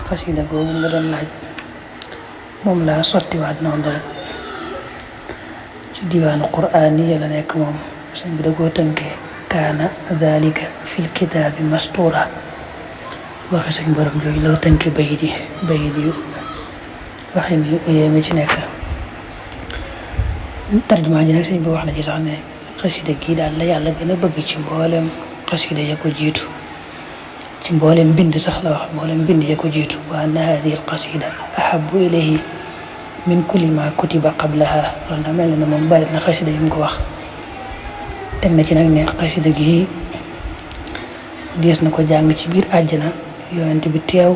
xasida googu nga doon laaj moom laa sottiwaat noonu rek ci diwaanu quraan yi la nekk moom sëñ bi da koo tënkee kaana dalika fil kitaabi mastura waxe sëñ borom jooju la tënkee bayit yi waxe ni yéeme ci nekk tarjumaa ji nag sëñ bi wax na ci sax ne xasida gii daal la yàlla gën a bëgg ci mboolem xasida ya ko jiitu ci mboolem bind sax la wax mboolem bind ya ko jiitu wa anna hadihi alqasida ahabu ilayhi min kulli ma kutiba qablaha loolu na mel ne moom bari na xasida yi mu ko wax teg na ci nag ne xasida gi dees na ko jàng ci biir àjjana yonent bi teew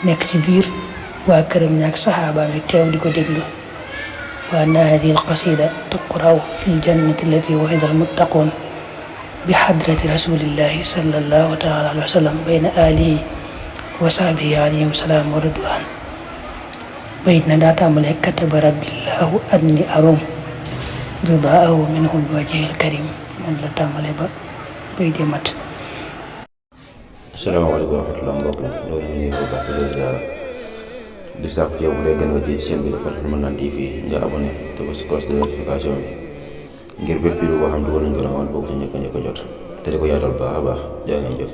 nekk ci biir waa këram ñaak saxaaba mi teew di ko déglu wa anna hadihi alqasida tuqraw fi ljannati allati wa'ida almuttaqun bi hadrati rasulillahi sallallahu taala alayhi wa sallam bayna alihi wa sahbihi alayhim salaam wa ridwan bayit na daa tàmbalee kataba rabbillahu anni arum ridaahu minhu biwajhil karim moom la tàmbalee ba bayit yi mat. asalaamaaleykum wa rahmatulah mbokk mi loolu ñu ngi ko baax di leen ziara di sàkku ci yow bu dee gën nga ci chaîne bi Fathul Mannan TV nga abonné te ko si cloche de notification bi ngir bépp vidéo boo xam ne dugal nañ ko rawal bokk ci njëkk a jot te di ko yaatal baax a baax jaa ngeen jëf.